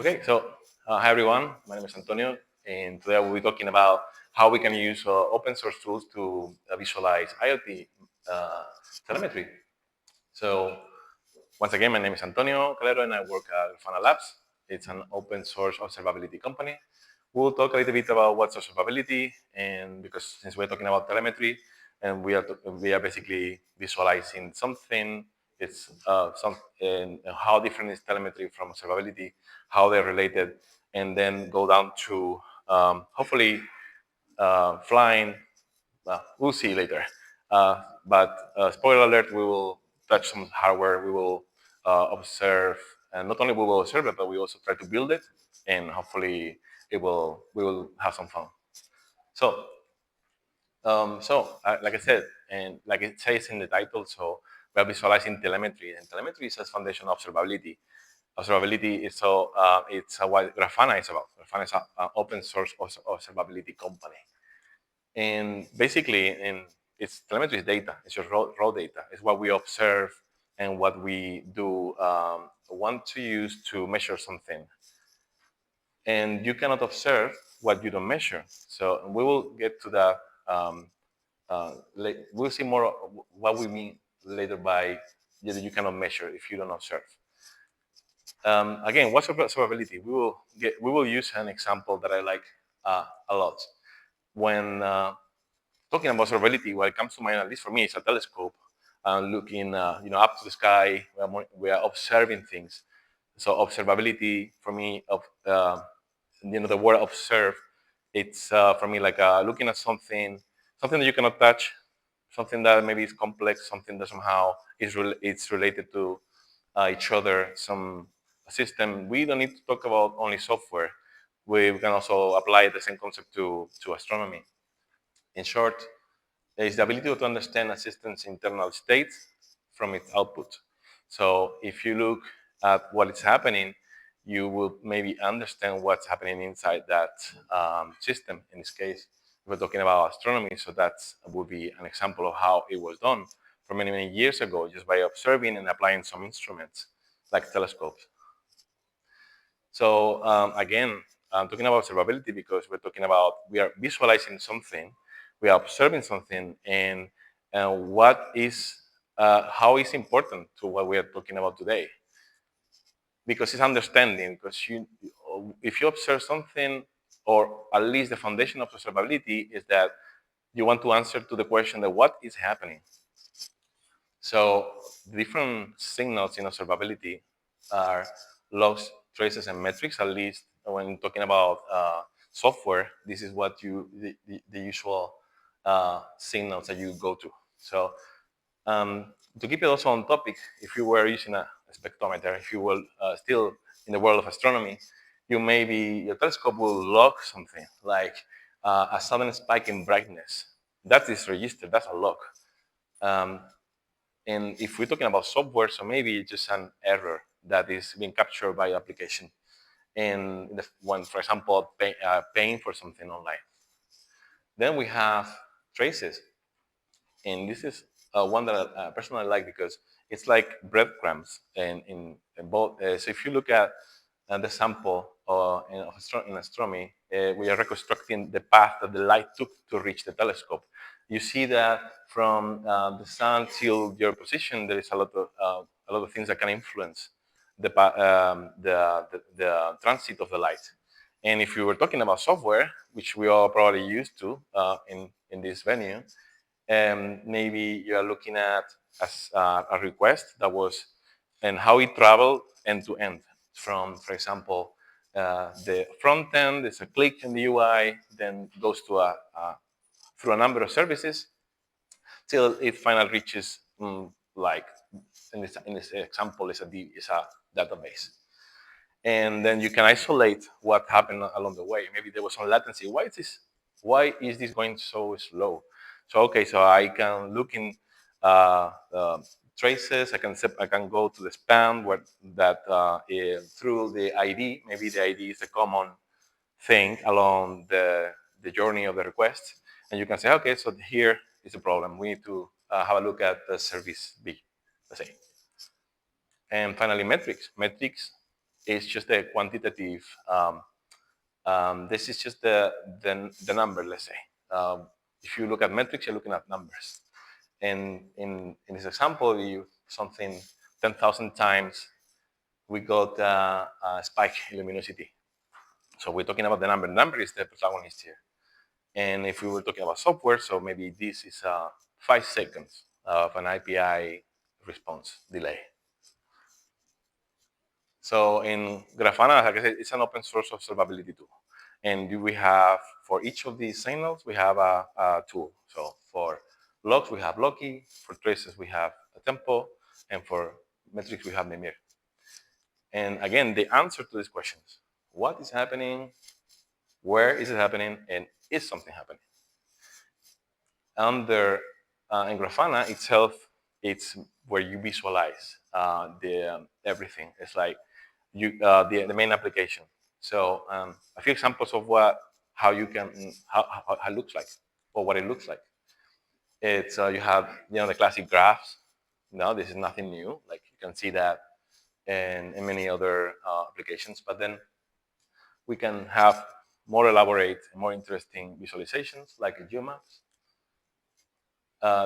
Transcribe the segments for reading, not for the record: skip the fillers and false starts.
Okay, so hi everyone. My name is Antonio, and today we'll be talking about how we can use open source tools to visualize IoT telemetry. So, once again, my name is Antonio Calero, and I work at Grafana Labs. It's an open source observability company. We'll talk a little bit about what's observability, and because since we're talking about telemetry, and we are basically visualizing something. It's and how different is telemetry from observability, how they're related, and then go down to hopefully flying. We'll see later. But spoiler alert: we will touch some hardware. We will observe, and not only we will observe it, but we also try to build it, and hopefully we will have some fun. So like I said, and like it says in the title, so we are visualizing telemetry, and telemetry is a foundation of observability. Observability is it's what Grafana is about. Grafana is an open source observability company, and basically, it's telemetry is data. It's just raw data. It's what we observe and what we do want to use to measure something. And you cannot observe what you don't measure. So we will get to that. We'll see more what we mean later by that you cannot measure if you don't observe. Again, what's observability? We will use an example that I like a lot. When talking about observability, what comes to mind, at least for me, is a telescope looking, up to the sky. We are observing things. So observability for me, the word observe, it's for me like looking at something that you cannot touch, something that maybe is complex, something that somehow it's related to each other, some system. We don't need to talk about only software. We can also apply the same concept to astronomy. In short, is the ability to understand a system's internal state from its output. So if you look at what is happening, you will maybe understand what's happening inside that system. In this case, we're talking about astronomy, so that would be an example of how it was done for many, many years ago, just by observing and applying some instruments like telescopes. So again, I'm talking about observability because we are visualizing something, we are observing something, and how is important to what we are talking about today. Because it's understanding, because if you observe something, or at least the foundation of observability is that you want to answer to the question that what is happening. So different signals in observability are logs, traces, and metrics. At least when talking about software, this is what the usual signals that you go to. So to keep it also on topic, if you were using a spectrometer, if you were still in the world of astronomy, your telescope will log something like a sudden spike in brightness. That is registered. That's a log. And if we're talking about software, so maybe it's just an error that is being captured by application. And when, for example, paying for something online. Then we have traces. And this is one that I personally like because it's like breadcrumbs. And in both, so if you look at the sample in astronomy, we are reconstructing the path that the light took to reach the telescope. You see that from the sun till your position, there is a lot of things that can influence the transit of the light. And if you were talking about software, which we are probably used to in this venue, maybe you are looking at as a request that was and how it traveled end to end from, for example, the front end is a click in the UI, then goes to through a number of services till it finally reaches like in this example is a database. And then you can isolate what happened along the way. Maybe there was some latency. Why is this going so slow? So okay, so I can look in traces. I can go to the span through the ID. Maybe the ID is a common thing along the journey of the request, and you can say, okay, so here is a problem. We need to have a look at the service B, let's say. And finally, metrics. Metrics is just a quantitative. This is just the number, let's say. If you look at metrics, you're looking at numbers. And in this example, you something 10,000 times, we got a spike in luminosity. So we're talking about the number. The number is the protagonist here. And if we were talking about software, so maybe this is 5 seconds of an API response delay. So in Grafana, like I said, it's an open source observability tool. And we have, for each of these signals, we have a tool. So for logs, we have Loki. For traces, we have a Tempo. And for metrics, we have Mimir. And again, the answer to these questions: what is happening? Where is it happening? And is something happening? Under in Grafana itself, it's where you visualize the everything. It's like the main application. So a few examples of how you can how it looks like, or what it looks like. It's you have the classic graphs. No, this is nothing new. Like you can see that in many other applications. But then we can have more elaborate, more interesting visualizations like geomaps.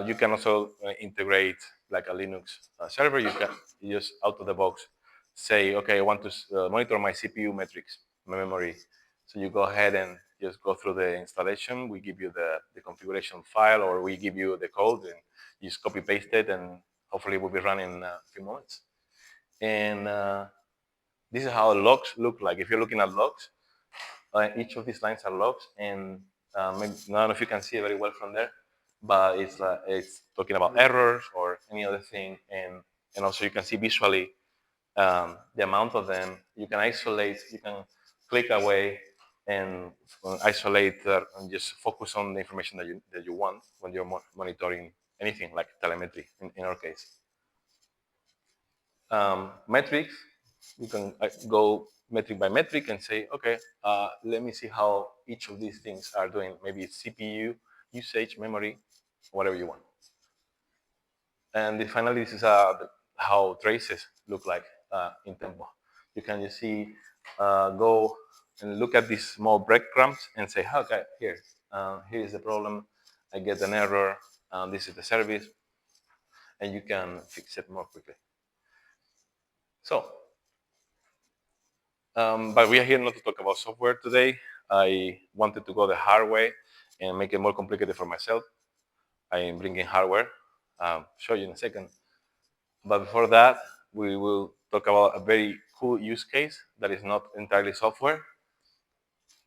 You can also integrate like a Linux server. You can just out of the box say, okay, I want to monitor my CPU metrics, my memory. So you go ahead and just go through the installation. We give you the configuration file, or we give you the code, and you just copy paste it, and hopefully it will be running in a few moments. And this is how logs look like. If you're looking at logs, each of these lines are logs, and maybe none of you can see it very well from there, but it's talking about errors or any other thing, and also you can see visually the amount of them. You can isolate. You can click away and isolate and just focus on the information that you want when you're monitoring anything like telemetry in our case. Metrics, you can go metric by metric and say, okay, let me see how each of these things are doing. Maybe it's CPU, usage, memory, whatever you want. And then finally, this is how traces look like in Tempo. You can just see, go and look at these small breadcrumbs and say, okay, here is the problem. I get an error. This is the service, and you can fix it more quickly. So, but we are here not to talk about software today. I wanted to go the hard way and make it more complicated for myself. I am bringing hardware. Show you in a second. But before that, we will talk about a very cool use case that is not entirely software.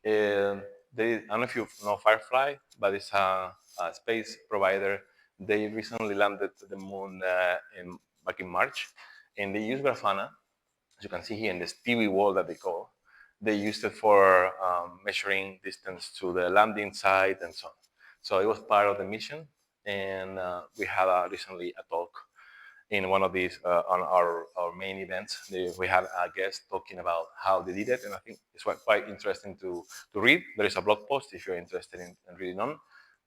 I don't know if you know Firefly, but it's a space provider. They recently landed to the moon back in March, and they use Grafana, as you can see here in this TV wall that they call. They used it for measuring distance to the landing site and so on. So it was part of the mission, and we had recently a talk in one of these on our main events. We had a guest talking about how they did it, and I think it's quite interesting to read. There is a blog post if you're interested in reading on.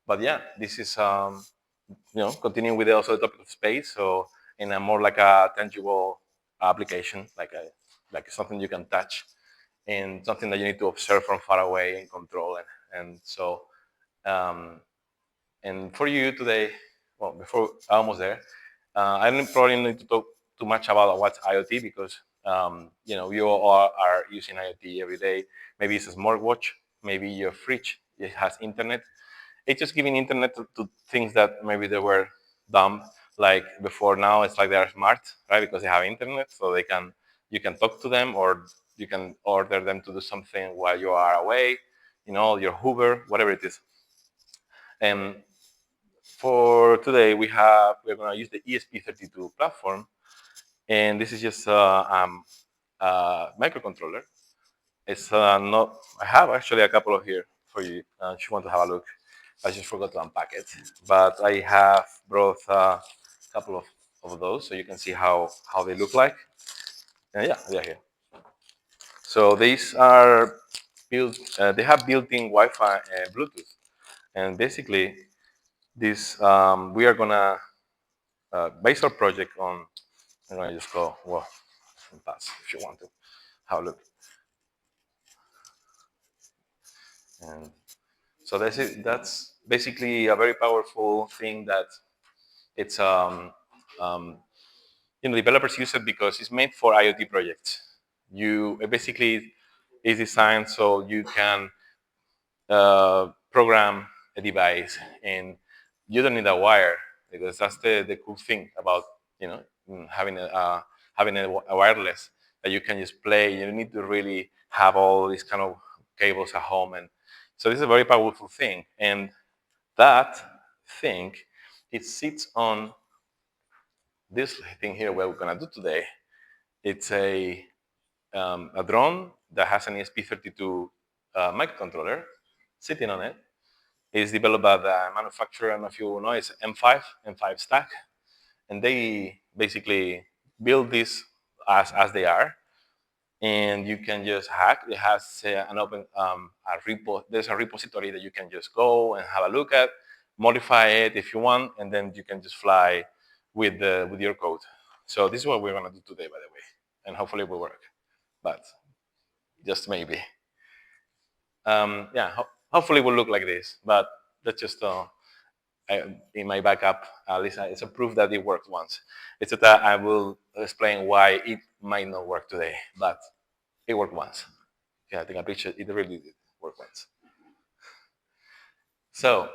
But yeah, this is continuing with also the topic of space, so in a more like a tangible application, like something you can touch, and something that you need to observe from far away and control, and so and for you today, well, before almost there, I don't probably need to talk too much about what's IoT, because you all are using IoT every day. Maybe it's a smartwatch, maybe your fridge it has internet. It's just giving internet to things that maybe they were dumb like before. Now it's like they're smart, right? Because they have internet, so you can talk to them, or you can order them to do something while you are away. Your Uber, whatever it is. And for today, we're going to use the ESP32 platform, and this is just a microcontroller. It's not. I have actually a couple of here for you if you want to have a look. I just forgot to unpack it, but I have brought a couple of those so you can see how they look like. And yeah, they're here. So these are built. They have built-in Wi-Fi and Bluetooth, and basically this we are gonna base our project on. I'm gonna just go well and pass if you want to. have a look. And so that's it. That's basically a very powerful thing that it's um, developers use it because it's made for IoT projects. You it basically is designed so you can program a device, and you don't need a wire, because that's the cool thing about having a wireless, that you can just play. You don't need to really have all these kind of cables at home, and so this is a very powerful thing. And that thing, it sits on this thing here. What we're gonna do today, it's a drone that has an ESP32 microcontroller sitting on it. It's developed by the manufacturer, I don't know if you know, it's M5 stack. And they basically build this as they are. And you can just hack. It has an open a repo. There's a repository that you can just go and have a look at, modify it if you want, and then you can just fly with your code. So this is what we're gonna do today, by the way, and hopefully it will work. But just maybe. Yeah, hopefully it will look like this. But that's just in my backup. At least it's a proof that it worked once. It's that I will explain why it might not work today, but it worked once. Yeah, I think a picture it really did work once. So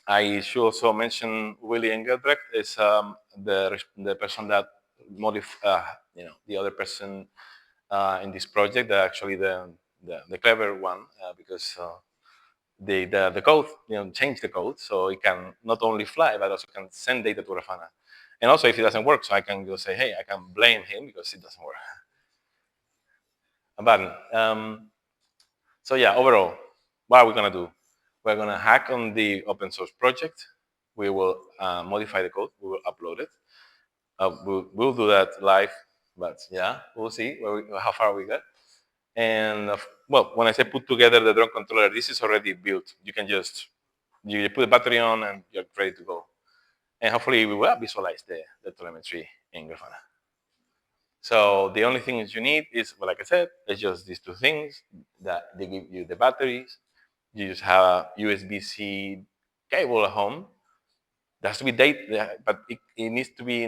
I should also mention Willy Engelbrecht is the person that the other person in this project, actually the clever one, because the code, change the code so it can not only fly but also can send data to Grafana. And also, if it doesn't work, so I can just say, hey, I can blame him because it doesn't work. But so yeah, overall, what are we gonna do? We're gonna hack on the open source project. We will modify the code. We will upload it. We'll do that live, but yeah, we'll see how far we get. And well, when I say put together the drone controller, this is already built. You can just you put the battery on and you're ready to go. And hopefully we will visualize the telemetry in Grafana. So the only things you need is, well, like I said, it's just these two things that they give you the batteries. You just have a USB-C cable at home. There has to be data, but it needs to be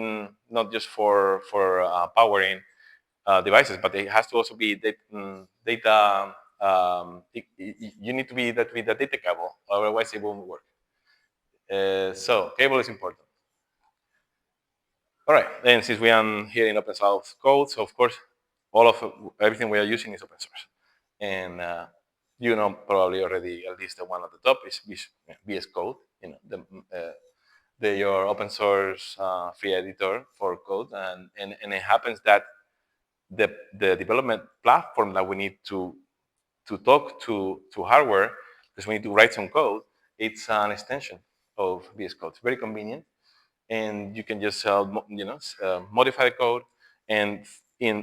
not just for powering devices, but it has to also be data. You need to be that with the data cable, otherwise it won't work. So cable is important. All right, and since we are here in OpenSouthCode, so of course, everything we are using is open source. And probably already at least the one at the top is VS Code, your open source free editor for code. And it happens that the development platform that we need to talk to hardware, because we need to write some code, it's an extension of VS Code. It's very convenient, and you can just modify the code, and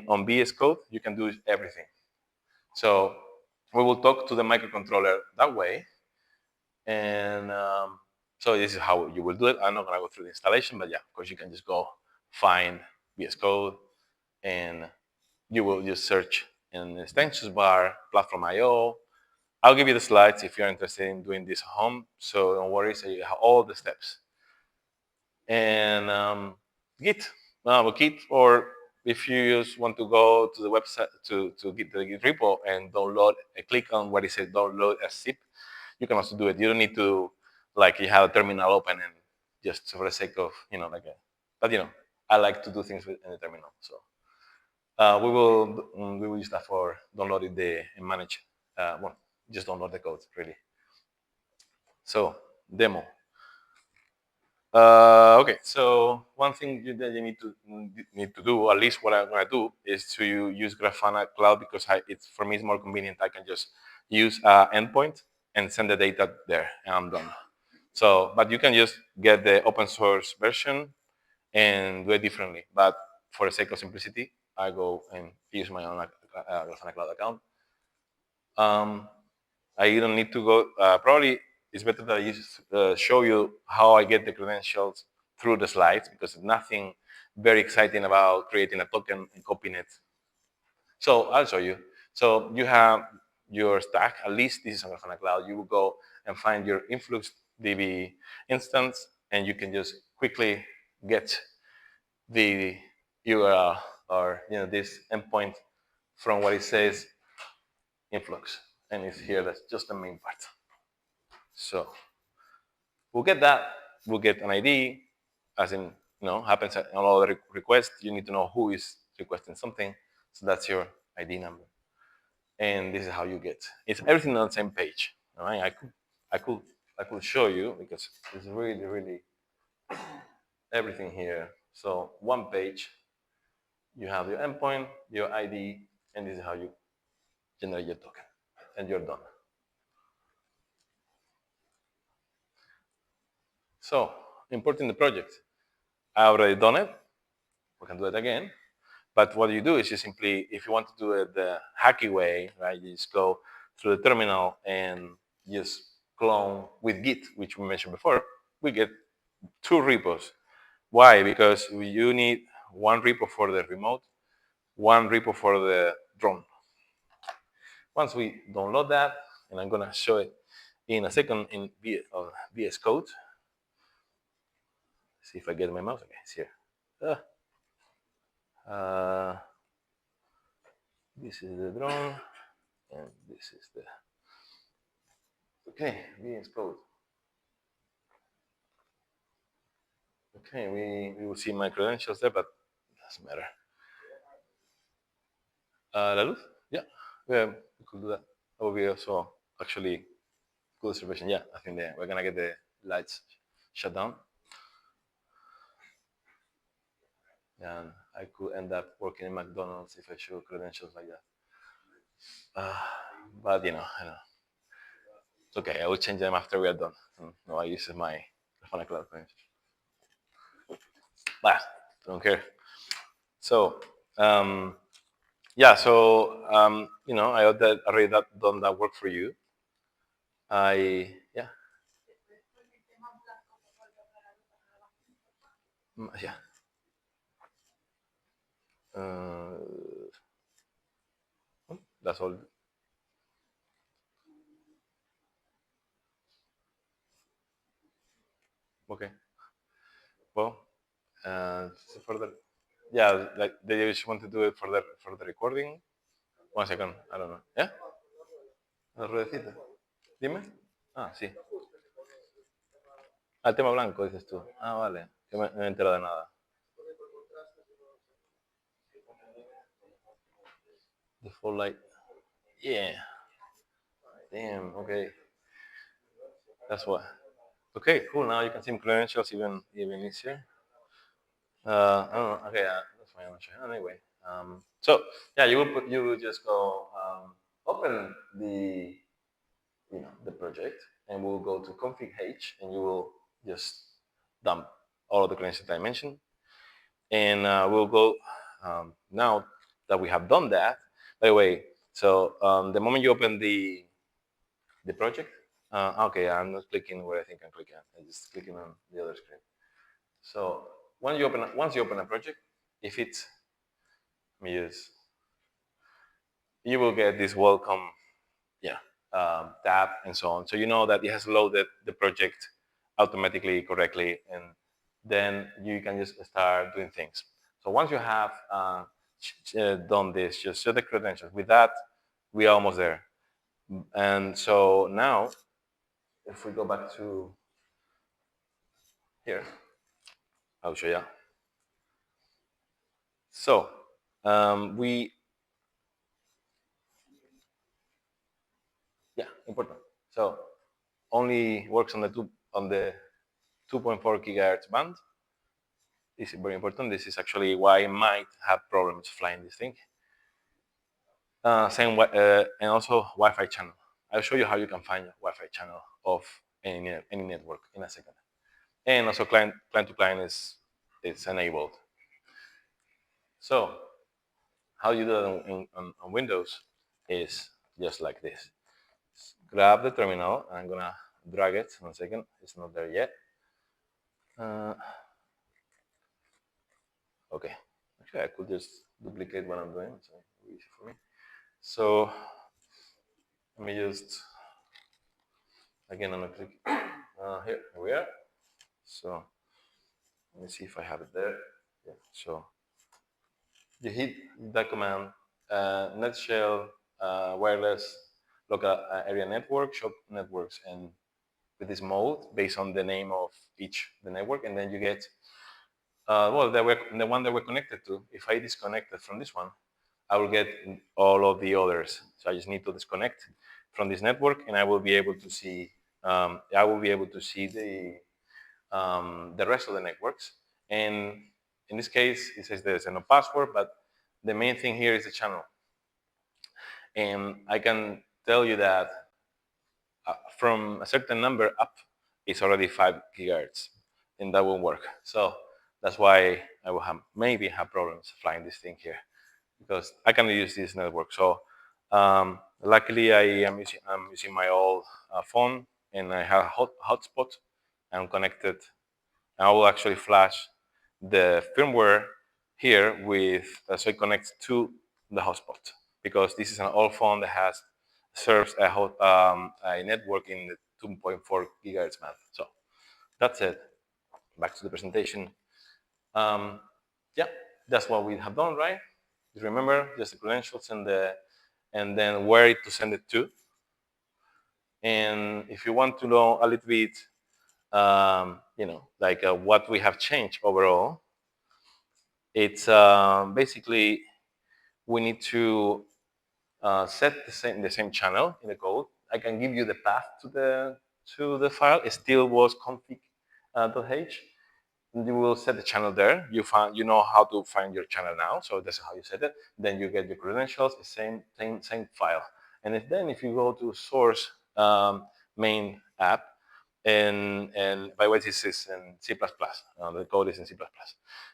on VS Code you can do everything. So we will talk to the microcontroller that way, and so this is how you will do it. I'm not going to go through the installation, but yeah, of course you can just go find VS Code, and you will just search in the extensions bar, platform IO. I'll give you the slides if you're interested in doing this at home, so don't worry, so you have all the steps. And Git. Git, or if you just want to go to the website to get the Git repo and download, click on what it says download a zip. You can also do it. You don't need to, like, you have a terminal open and just for the sake of, but I like to do things in the terminal. So we will use that for downloading and manage. Just download the code, really. So demo. Okay, so one thing that you need to do, at least what I'm gonna do, is to use Grafana Cloud, because it's for me it's more convenient. I can just use endpoint and send the data there, and I'm done. So, but you can just get the open source version and do it differently. But for the sake of simplicity, I go and use my own Grafana Cloud account. I don't need to go. Probably it's better that I show you how I get the credentials through the slides, because there's nothing very exciting about creating a token and copying it. So I'll show you. So you have your stack. At least this is on Grafana Cloud. You will go and find your InfluxDB instance, and you can just quickly get the URL or this endpoint from what it says influx, and it's here. That's just the main part. So we'll get that. We'll get an ID, as in happens on all the requests. You need to know who is requesting something. So that's your ID number, and this is how you get. It's everything on the same page. All right. I could show you because it's really really everything here. So one page, you have your endpoint, your ID, and this is how you generate your token, and you're done. So importing the project. I already done it. We can do it again. But what you do is you simply, if you want to do it the hacky way, right, you just go through the terminal and just clone with Git, which we mentioned before. We get two repos. Why? Because you need one repo for the remote, one repo for the drone. Once we download that, and I'm going to show it in a second in VS Code. See if I get my mouse. Okay, it's here. This is the drone, and this is the VS Code. Okay, we will see my credentials there, but it doesn't matter. La luz? Yeah, we could do that. That would be also actually good observation. Yeah, I think we're gonna get the lights shut down, and I could end up working in McDonald's if I show credentials like that. But I know. It's okay. I will change them after we are done. No, I use my Grafana Cloud credentials. But don't care. So yeah, so I hope that already done that work for you. Yeah. Yeah. Uh, that's all. Okay. Well, so yeah, like they just want to do it for the recording. 1 second, I don't know. ¿Yeah? La ruedecita. Dime. Ah, sí. Ah, el tema blanco, dices tú. Ah, vale. Que no me he enterado de nada. The full light. Yeah. Damn. Okay. That's what. Okay. Cool. Now you can see my credentials even easier. I don't know. Okay. That's fine. I'm not sure. Anyway. So yeah, you will just go open the project, and we'll go to config h, and you will just dump all of the credentials that I mentioned, and we'll go now that we have done that. By the way, so the moment you open the project, okay, I'm not clicking where I think I'm clicking. I'm just clicking on the other screen. So once you open a project, if it's let me use, you will get this welcome, yeah, tab and so on. So you know that it has loaded the project automatically correctly, and then you can just start doing things. So once you have done this, just show the credentials. With that, we are almost there. And so now, if we go back to here, I'll show you. So important. So only works on the 2.4 gigahertz band. This is very important. This is actually why I might have problems flying this thing. And also Wi-Fi channel. I'll show you how you can find a Wi-Fi channel of any network in a second. And also client to client is enabled. So how you do it on Windows is just like this. Grab the terminal, and I'm gonna drag it. 1 second, it's not there yet. Okay, Okay, I could just duplicate what I'm doing, so easy for me. So let me just, again, I'm gonna click here we are. So let me see if I have it there. Yeah. So you hit that command, nutshell, wireless, local area network, shop networks, and with this mode based on the name of each the network, and then you get well the one that we're connected to. If I disconnected from this one, I will get all of the others. So I just need to disconnect from this network, and I will be able to see the rest of the networks. And in this case, it says there's no password, but the main thing here is the channel. And I can tell you that from a certain number up, it's already 5 gigahertz, and that won't work. So that's why I will maybe have problems flying this thing here, because I can use this network. So luckily, I'm using my old phone, and I have a hotspot. I'm connected. I will actually flash the firmware here with so it connects to the hotspot, because this is an old phone that serves a network in the 2.4 gigahertz band. So that's it. Back to the presentation. Yeah, that's what we have done, right? Just remember just the credentials and then where to send it to. And if you want to know a little bit, like what we have changed overall, it's basically we need to set the same channel in the code. I can give you the path to the file. It still was config.h. You will set the channel there. You know how to find your channel now, so that's how you set it. Then you get your credentials, the same file. And then if you go to source main app, and by the way, this is in C++. The code is in C++.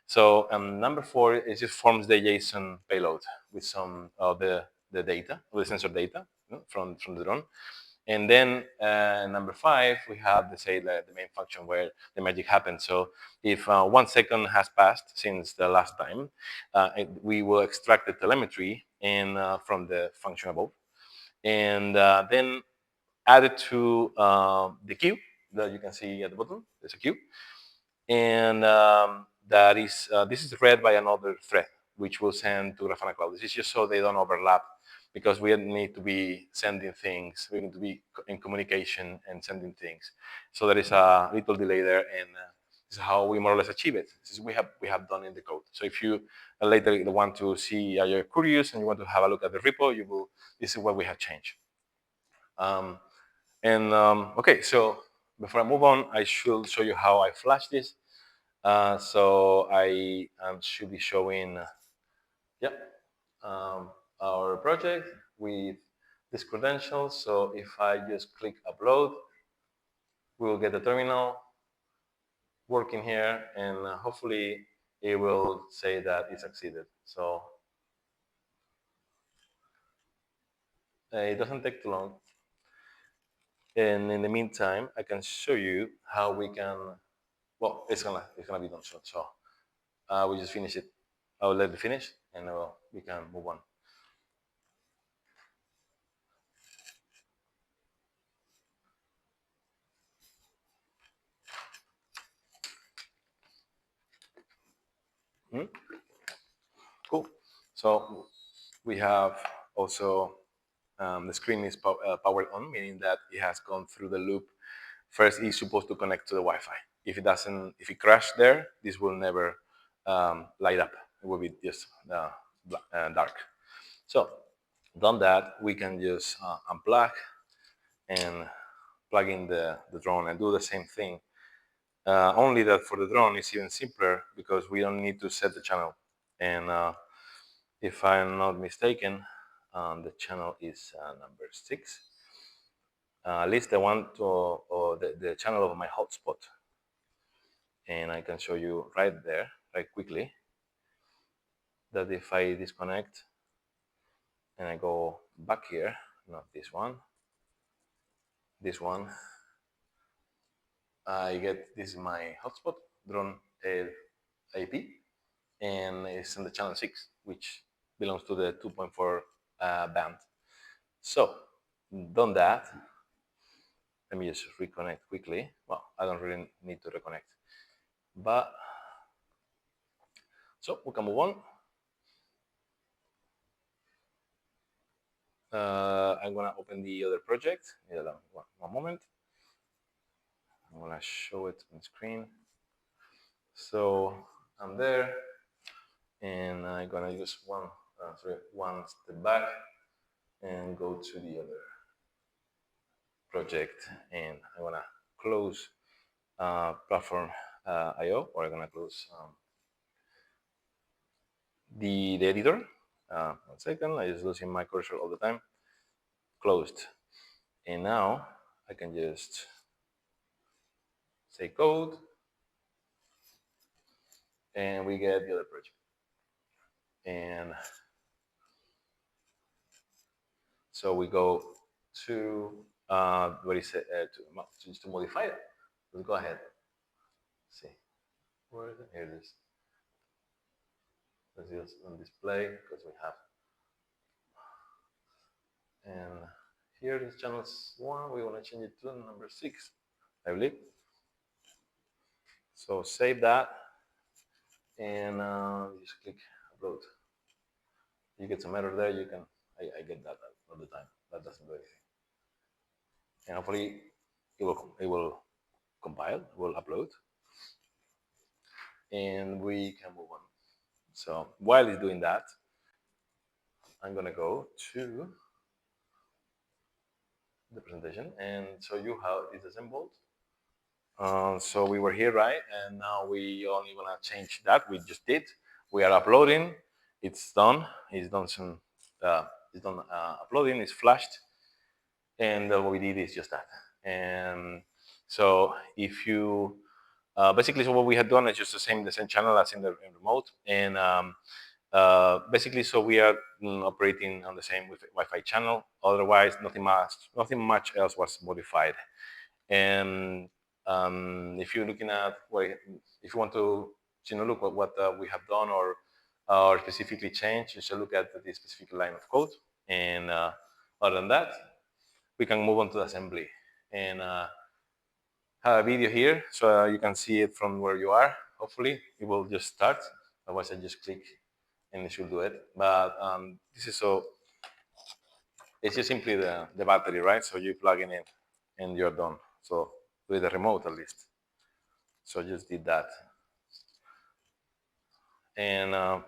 So number 4 is just forms the JSON payload with some of the data, with the sensor data, from the drone. And then number 5, we have the main function where the magic happens. So if 1 second has passed since the last time, we will extract the telemetry from the function above, and then add it to the queue that you can see at the bottom. There's a queue, and this is read by another thread, which will send to Grafana Cloud. This is just so they don't overlap, because we need to be sending things. We need to be in communication and sending things. So there is a little delay there, and this is how we more or less achieve it. This is we have done in the code. So if you later want to see, you're curious and you want to have a look at the repo, you will. This is what we have changed. Okay, so before I move on, I should show you how I flash this. So I should be showing, our project with these credentials. So if I just click upload, we will get the terminal working here, and hopefully it will say that it succeeded. So it doesn't take too long. And in the meantime, I can show you how we can. Well, it's gonna be done soon. So we just finish it. I'll let it finish, and we can move on. Cool. So we have also the screen is powered on, meaning that it has gone through the loop. First, it's supposed to connect to the Wi-Fi. If it crashes there, this will never light up. It will be just dark. So, done that, we can just unplug and plug in the drone and do the same thing. Only that for the drone it's even simpler, because we don't need to set the channel. And if I'm not mistaken, the channel is number 6. At least the one or the channel of my hotspot. And I can show you right there, right quickly, that if I disconnect and I go back here, not this one, I get this is my hotspot drone IP, and it's in the channel 6, which belongs to the 2.4 band. So, done that. Let me just reconnect quickly. Well, I don't really need to reconnect, but so we can move on. I'm gonna open the other project. Yeah, one moment. I'm gonna show it on screen. So I'm there, and I'm gonna use one step back and go to the other project, and I'm gonna close platform IO, or I'm gonna close the editor. 1 second, I just losing my cursor all the time. Closed, and now I can just say code, and we get the other project. And so we go to what is it to modify it. Let's go ahead. Let's see, where is it? Here it is. Let's use on display because we have. And here is channel 1. We want to change it to number 6, I believe. So save that, and just click upload. You get some error there. You can. I get that all the time. That doesn't do anything. And hopefully it will compile, will upload, and we can move on. So while it's doing that, I'm gonna go to the presentation and show you how it's assembled. So we were here, right? And now we only wanna change that. We just did. We are uploading. It's done. It's done some. It's done uploading. It's flashed, and what we did is just that. And so if you basically, so what we had done is just the same channel as in the remote, and basically, so we are operating on the same Wi-Fi channel. Otherwise, nothing much else was modified. And if you're looking at if you want to look at what we have done or specifically change, you should look at the specific line of code. And other than that, we can move on to assembly and have a video here so you can see it from where you are. Hopefully, it will just start. Otherwise, I just click and it should do it. But this is it's just simply the battery, right? So you plug in it and you're done. So with the remote at least. So I just did that. And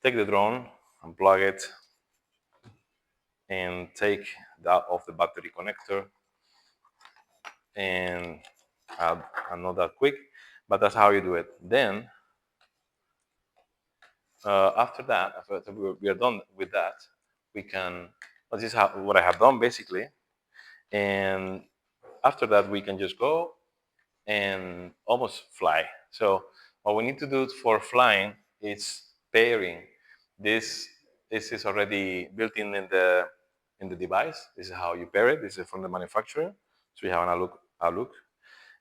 take the drone, unplug it, and take that off the battery connector. And I'm not that quick, but that's how you do it. Then, after that, after we are done with that, we can, well, this is what I have done basically. And after that, we can just go and almost fly. So what we need to do for flying is pairing. This is already built in the device. This is how you pair it. This is from the manufacturer. So we have a look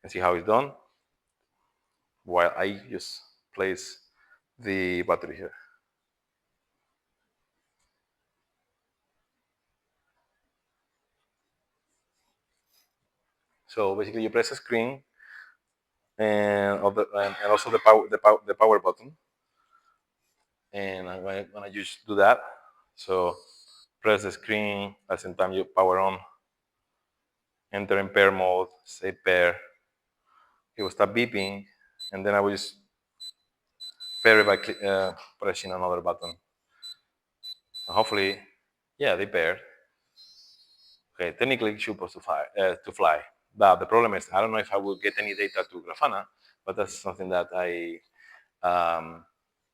and see how it's done. While I just place the battery here. So basically, you press a screen and also the power button. And I'm gonna just do that. So press the screen at the same time you power on. Enter in pair mode, say pair. It will start beeping, and then I will just pair it by pressing another button. Hopefully, yeah, they paired. Okay, technically it's supposed to fly. But the problem is, I don't know if I will get any data to Grafana, but that's something that I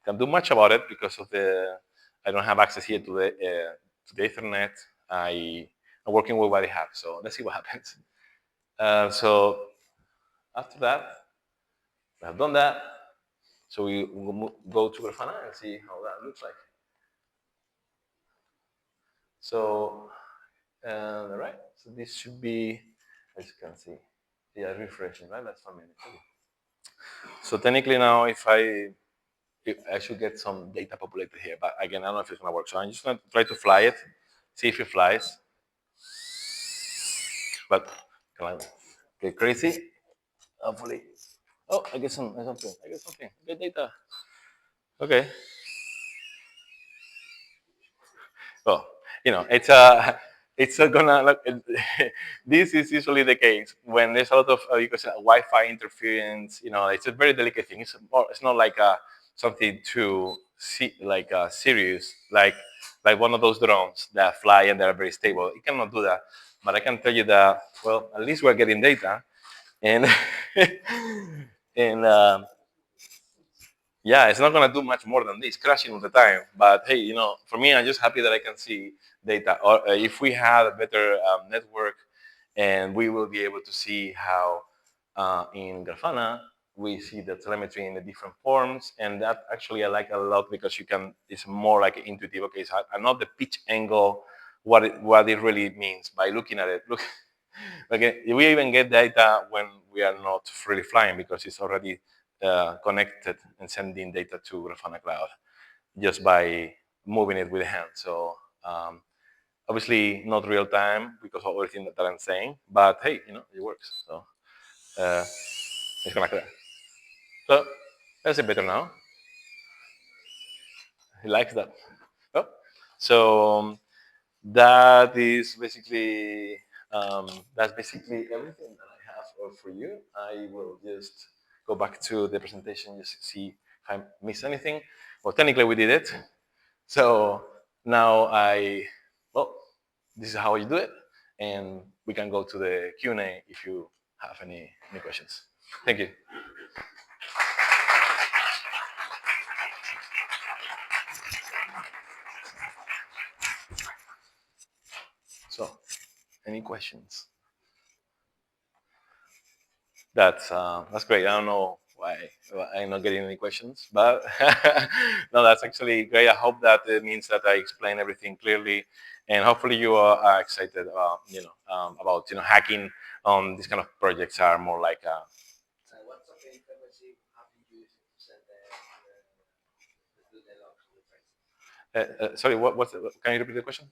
can do much about it because of I don't have access here to the Ethernet. I'm working with what I have, so let's see what happens. So after that, we have done that. So we will go to Grafana and see how that looks like. So, all right. So this should be, as you can see, yeah, refreshing, right? That's 1 minute. So technically now, if I I should get some data populated here, but again, I don't know if it's gonna work. So I'm just gonna try to fly it, see if it flies. But can I get crazy? Hopefully. Oh, I get something. I get something. I get data. Okay. Well, it's gonna like this is usually the case when there's a lot of you could say Wi-Fi interference. It's a very delicate thing. It's not like something too serious, like one of those drones that fly and they're very stable. It cannot do that. But I can tell you that well, at least we're getting data, and and yeah, it's not gonna do much more than this, crashing all the time. But hey, for me, I'm just happy that I can see data. Or if we had a better network, and we will be able to see how in Grafana we see the telemetry in the different forms, and that actually I like a lot because it's more like intuitive. Okay, so I know the pitch angle, what it really means by looking at it. Look, okay, we even get data when we are not freely flying because it's already connected and sending data to Grafana Cloud just by moving it with the hand. So obviously not real time because of everything that I'm saying, but hey, it works. So uh, it's gonna clear. So that's it better now. He likes that. Oh, so that is basically that's basically everything that I have for you. I will just go back to the presentation just to see if I missed anything. Well, technically we did it. So now well, this is how you do it, and we can go to the Q&A if you have any questions. Thank you. So, any questions? That's great. I don't know why I'm not getting any questions, but no, that's actually great. I hope that it means that I explain everything clearly, and hopefully you are excited about about hacking on these kind of projects are more like. Sorry, can you repeat the question?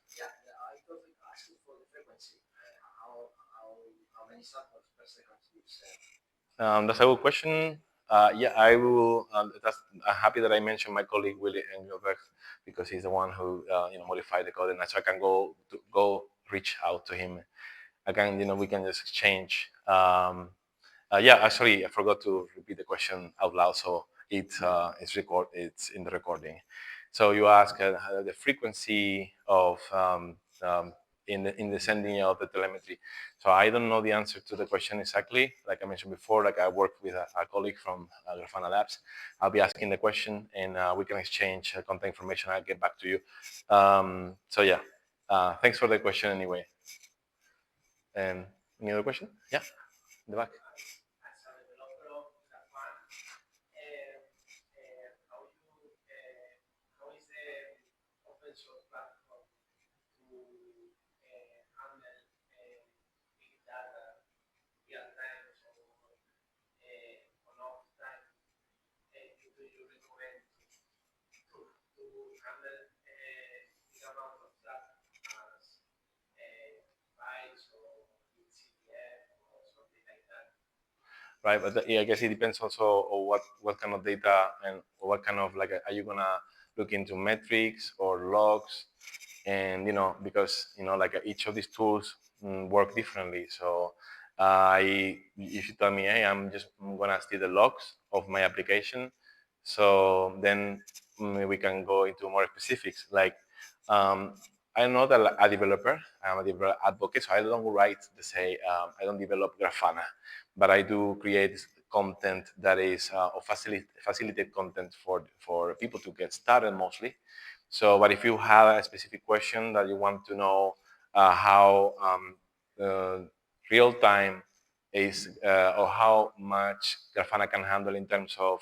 That's a good question. Yeah, I will. I'm happy that I mentioned my colleague Willie Engelberg because he's the one who modified the code, and so I can go reach out to him. I can we can just exchange. Yeah, actually, I forgot to repeat the question out loud, so it's in the recording. So you ask the frequency of in the sending of the telemetry. So I don't know the answer to the question exactly. Like I mentioned before, like I work with a colleague from Grafana Labs. I'll be asking the question, and we can exchange contact information. I'll get back to you. So yeah, thanks for the question anyway. And any other question? Yeah, in the back. Right? But yeah, I guess it depends also on what kind of data and what kind of like are you gonna look into metrics or logs, and because like each of these tools work differently. So if you tell me, hey, I'm gonna see the logs of my application, so then we can go into more specifics. Like um, I'm not a developer. I'm a developer advocate, so I don't write the say. I don't develop Grafana, but I do create content that is or facilitate content for people to get started mostly. So, but if you have a specific question that you want to know how real time is or how much Grafana can handle in terms of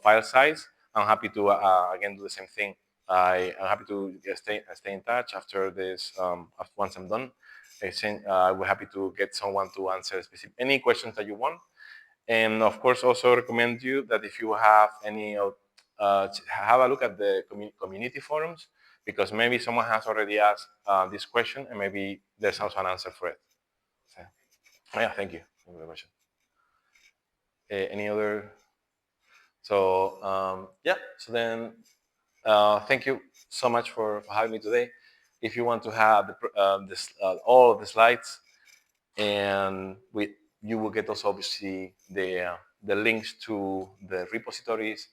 file size, I'm happy to again do the same thing. I'm happy to stay in touch after this. Once I'm done, we're happy to get someone to answer specific any questions that you want. And of course, also recommend you that if you have any have a look at the community forums, because maybe someone has already asked this question, and maybe there's also an answer for it. So, yeah, thank you. Thank you very much. Any other? So yeah. So then, thank you so much for having me today. If you want to have all of the slides, and you will get also obviously the links to the repositories.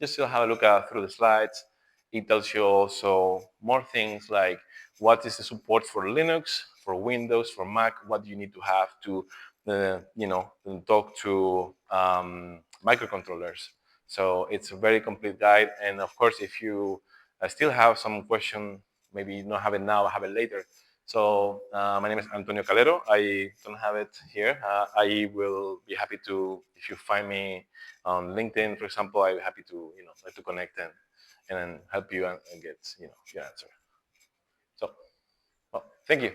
Just to have a look at through the slides. It tells you also more things like what is the support for Linux, for Windows, for Mac. What do you need to have to talk to microcontrollers. So it's a very complete guide. And of course, if you still have some question, maybe you don't have it now, have it later. So my name is Antonio Calero. I don't have it here. I will be happy to, if you find me on LinkedIn, for example, I'll be happy to, like to connect and help you and get, your answer. So, well, thank you.